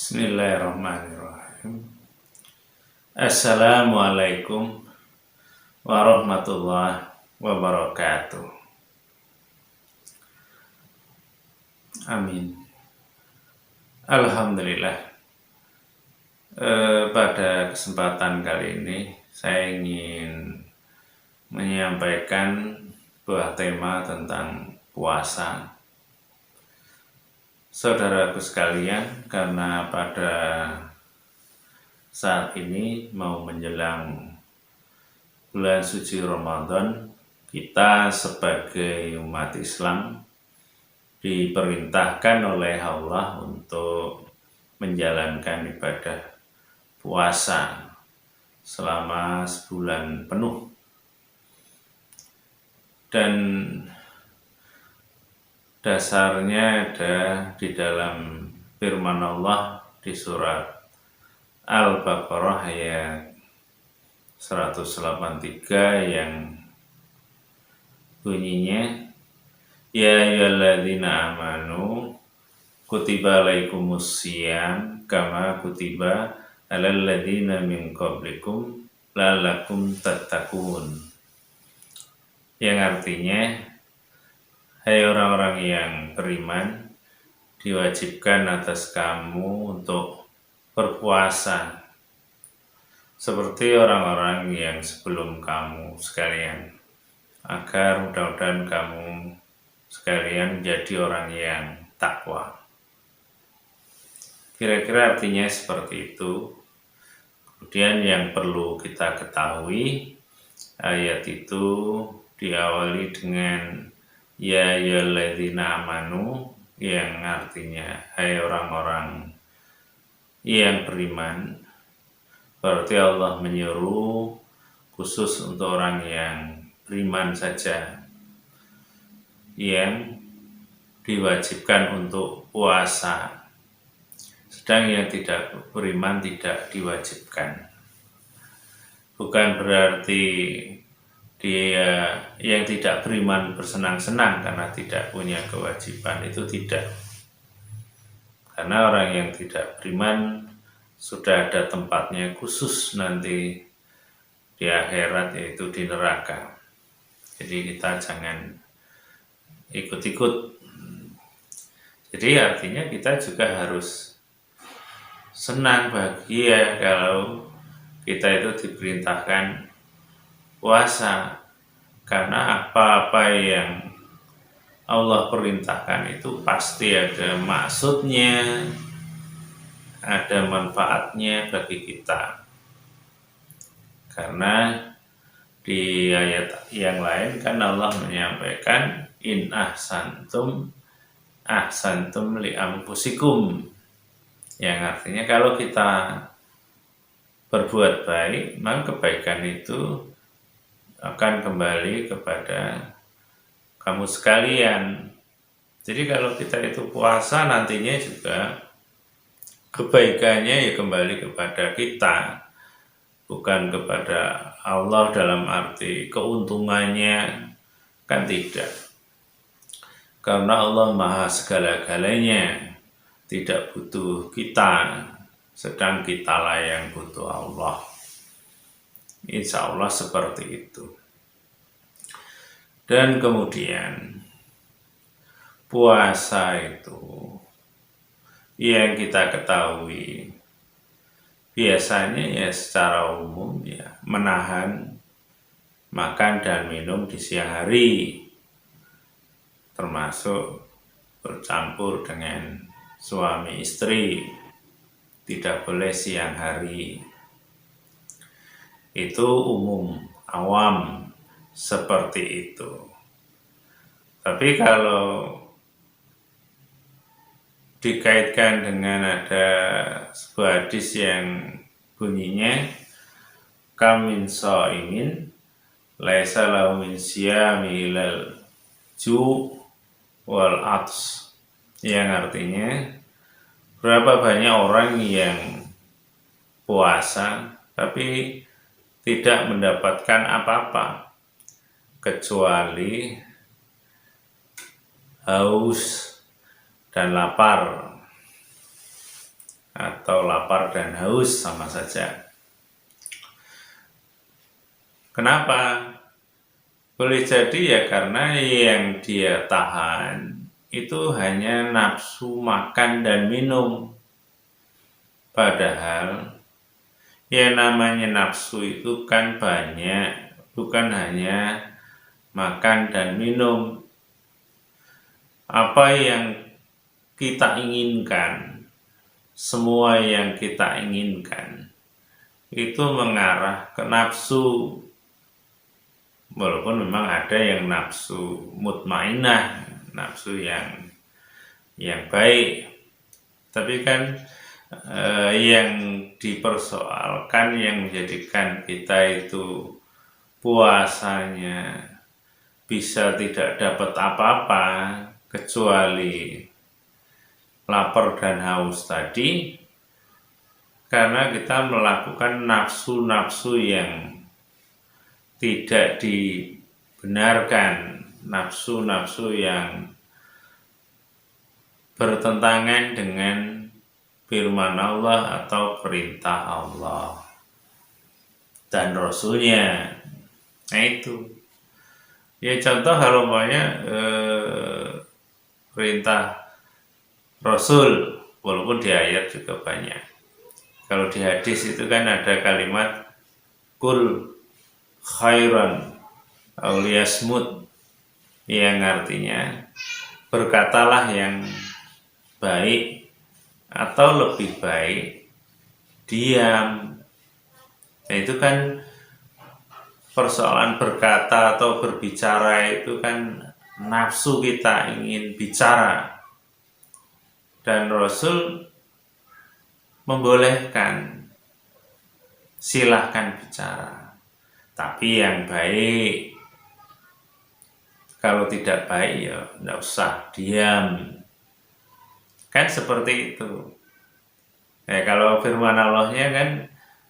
Bismillahirrahmanirrahim. Assalamualaikum warahmatullahi wabarakatuh. Amin. Alhamdulillah. Pada kesempatan kali ini saya ingin menyampaikan sebuah tema tentang puasa. Saudaraku sekalian, karena pada saat ini mau menjelang bulan suci Ramadan, kita sebagai umat Islam diperintahkan oleh Allah untuk menjalankan ibadah puasa selama sebulan penuh. Dan dasarnya ada di dalam firman Allah di surat Al-Baqarah ayat 183 yang bunyinya, Ya ayyuhalladzina amanu kutiba alaikumus syiyam kama kutiba alal ladzina min qablikum la'allakum tattaqun. Yang artinya, hai orang-orang yang beriman, diwajibkan atas kamu untuk berpuasa seperti orang-orang yang sebelum kamu sekalian, agar mudah-mudahan kamu sekalian menjadi orang yang takwa. Kira-kira artinya seperti itu. Kemudian yang perlu kita ketahui, ayat itu diawali dengan Ya ayyuhalladzina amanu, yang artinya hai orang-orang yang beriman. Berarti Allah menyuruh khusus untuk orang yang beriman saja yang diwajibkan untuk puasa, sedang yang tidak beriman tidak diwajibkan. Bukan berarti dia yang tidak beriman bersenang-senang karena tidak punya kewajiban, itu tidak. Karena orang yang tidak beriman sudah ada tempatnya khusus nanti di akhirat, yaitu di neraka. Jadi kita jangan ikut-ikut. Jadi artinya kita juga harus senang, bahagia kalau kita itu diperintahkan puasa, karena apa-apa yang Allah perintahkan itu pasti ada maksudnya, ada manfaatnya bagi kita. Karena di ayat yang lain kan Allah menyampaikan in ahsantum li anfusikum, yang artinya kalau kita berbuat baik, maka kebaikan itu akan kembali kepada kamu sekalian. Jadi kalau kita itu puasa, nantinya juga kebaikannya ya kembali kepada kita, bukan kepada Allah dalam arti keuntungannya, kan tidak. Karena Allah maha segala-galanya, tidak butuh kita, sedang kitalah yang butuh Allah. Insya Allah seperti itu. Dan kemudian puasa itu yang kita ketahui biasanya ya secara umum ya menahan makan dan minum di siang hari, termasuk bercampur dengan suami istri, tidak boleh siang hari. Itu umum, awam seperti itu. Tapi kalau dikaitkan dengan ada sebuah hadis yang bunyinya kam min shaimin laisa lahu min siyami ilal ju' wal ats, yang artinya berapa banyak orang yang puasa tapi tidak mendapatkan apa-apa kecuali haus dan lapar. atau lapar dan haus sama saja. Kenapa? Boleh jadi ya karena yang dia tahan itu hanya nafsu makan dan minum. Padahal yang namanya nafsu itu kan banyak, bukan hanya makan dan minum. Apa yang kita inginkan, semua yang kita inginkan itu mengarah ke nafsu. Walaupun memang ada yang nafsu mutmainah, nafsu yang baik, tapi kan yang dipersoalkan, yang menjadikan kita itu puasanya bisa tidak dapat apa-apa kecuali lapar dan haus tadi, karena kita melakukan nafsu-nafsu yang tidak dibenarkan, nafsu-nafsu yang bertentangan dengan firman Allah atau perintah Allah dan Rasulnya. Nah itu ya, contoh kalau perintah Rasul, walaupun di ayat juga banyak. Kalau di hadis itu kan ada kalimat kul khairan auliyasmut, yang artinya berkatalah yang baik atau lebih baik diam. Nah itu kan persoalan berkata atau berbicara itu kan nafsu kita ingin bicara, dan Rasul membolehkan, silahkan bicara, tapi yang baik. Kalau tidak baik ya tidak usah, diam. Kan seperti itu. Kalau firman Allahnya kan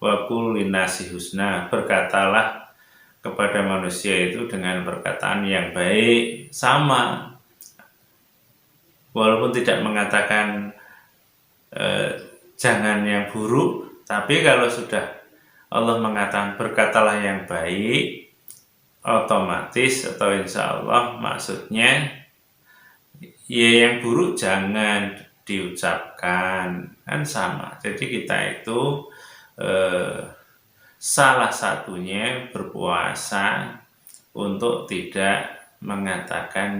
wa qul linnasi husna, berkatalah kepada manusia itu dengan perkataan yang baik, sama. Walaupun tidak mengatakan jangan yang buruk, tapi kalau sudah Allah mengatakan berkatalah yang baik, otomatis atau insya Allah maksudnya ya yang buruk jangan diucapkan, kan sama. Jadi kita itu salah satunya berpuasa untuk tidak mengatakan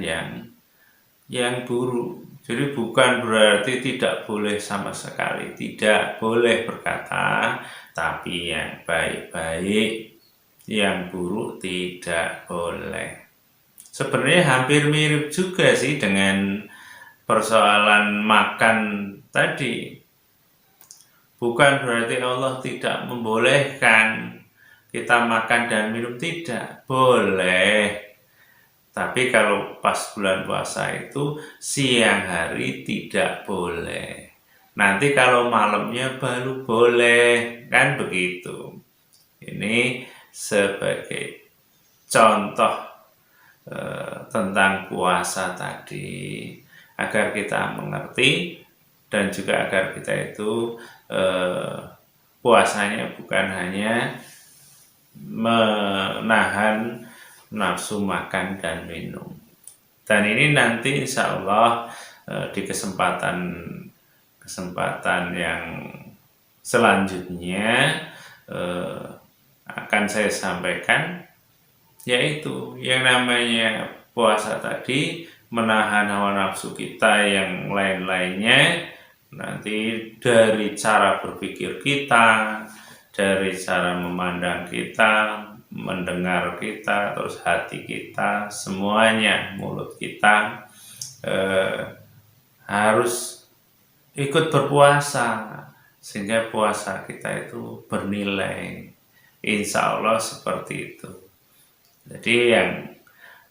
yang buruk. Jadi bukan berarti tidak boleh sama sekali, tidak boleh berkata, tapi yang baik-baik, yang buruk tidak boleh. Sebenarnya hampir mirip juga sih dengan persoalan makan tadi. Bukan berarti Allah tidak membolehkan kita makan dan minum, tidak boleh. Tapi kalau pas bulan puasa itu siang hari tidak boleh. Nanti kalau malamnya baru boleh, kan begitu. Ini sebagai contoh tentang puasa tadi, agar kita mengerti dan juga agar kita itu puasanya bukan hanya menahan nafsu makan dan minum. Dan ini nanti insya Allah di kesempatan yang selanjutnya akan saya sampaikan, yaitu yang namanya puasa tadi, menahan hawa nafsu kita yang lain-lainnya, nanti dari cara berpikir kita, dari cara memandang kita, mendengar kita, terus hati kita, semuanya, mulut kita harus ikut berpuasa, sehingga puasa kita itu bernilai. Insya Allah seperti itu. Jadi yang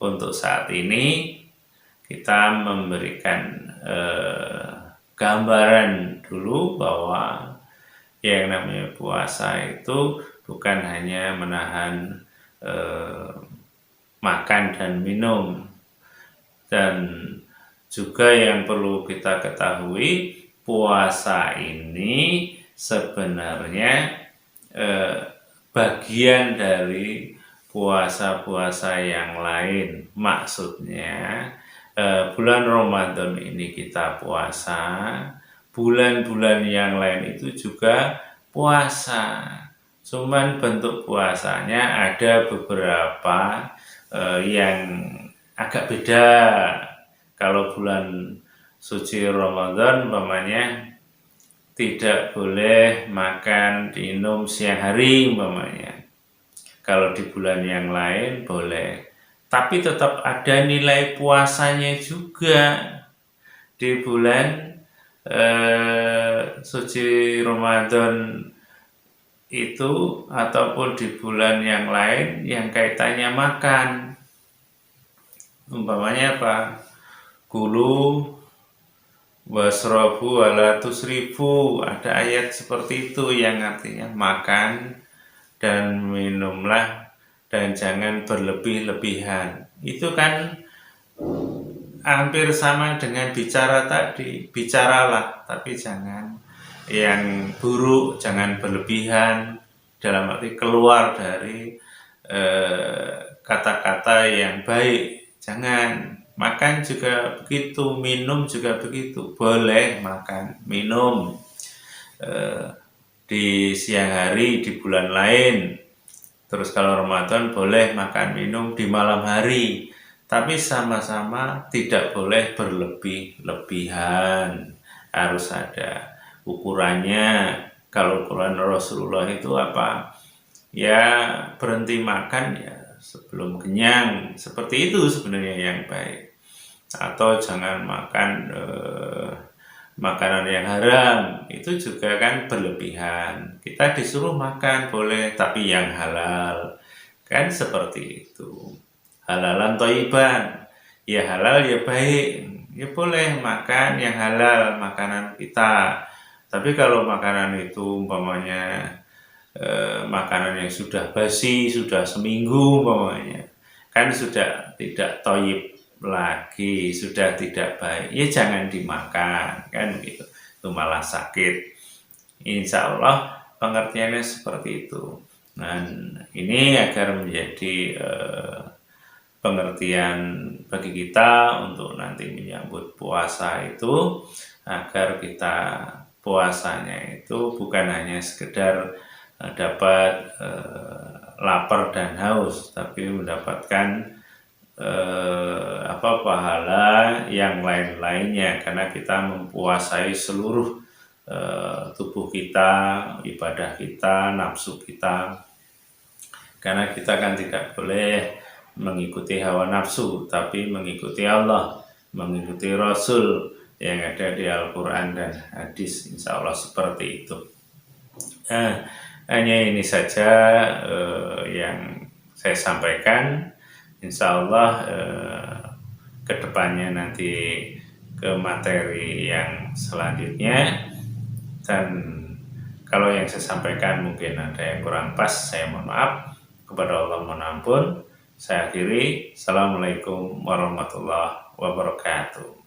untuk saat ini kita memberikan gambaran dulu bahwa yang namanya puasa itu bukan hanya menahan makan dan minum, dan juga yang perlu kita ketahui puasa ini sebenarnya bagian dari puasa-puasa yang lain. Maksudnya bulan Ramadan ini kita puasa, bulan-bulan yang lain itu juga puasa. Cuman bentuk puasanya ada beberapa yang agak beda. Kalau bulan suci Ramadan umpamanya tidak boleh makan minum siang hari umpamanya. Kalau di bulan yang lain boleh. Tapi tetap ada nilai puasanya juga di bulan suci Ramadan itu ataupun di bulan yang lain yang kaitannya makan. Umpamanya apa? Kulu wasrobu wala tusrifu, ada ayat seperti itu yang artinya makan dan minumlah dan jangan berlebih-lebihan. Itu kan hampir sama dengan bicara tadi, bicaralah tapi jangan yang buruk, jangan berlebihan, dalam arti keluar dari kata-kata yang baik, jangan. Makan juga begitu, minum juga begitu, boleh makan, minum di siang hari, di bulan lain. Terus kalau Ramadan boleh makan, minum di malam hari, tapi sama-sama tidak boleh berlebih-lebihan, harus ada ukurannya. Kalau ukuran Rasulullah itu apa? Ya berhenti makan ya sebelum kenyang, seperti itu sebenarnya yang baik. Atau jangan makan makanan yang haram, itu juga kan berlebihan. Kita disuruh makan boleh, tapi yang halal, kan seperti itu. Halalan thayyiban, ya halal ya baik, ya boleh makan yang halal, makanan kita. Tapi kalau makanan itu umpamanya makanan yang sudah basi, sudah seminggu umpamanya, kan sudah tidak thayyib lagi, sudah tidak baik, ya jangan dimakan, kan gitu. Itu malah sakit. Insya Allah pengertiannya seperti itu. Dan ini agar menjadi pengertian bagi kita untuk nanti menyambut puasa itu, agar kita puasanya itu bukan hanya sekedar dapat lapar dan haus, tapi mendapatkan pahala yang lain-lainnya, karena kita mempuasai seluruh tubuh kita, ibadah kita, nafsu kita. Karena kita kan tidak boleh mengikuti hawa nafsu, tapi mengikuti Allah, mengikuti Rasul yang ada di Al-Quran dan hadis. Insya Allah seperti itu. Hanya ini saja yang saya sampaikan. Insya Allah kedepannya nanti ke materi yang selanjutnya, dan kalau yang saya sampaikan mungkin ada yang kurang pas, saya mohon maaf, kepada Allah mohon ampun. Saya akhiri. Assalamualaikum warahmatullahi wabarakatuh.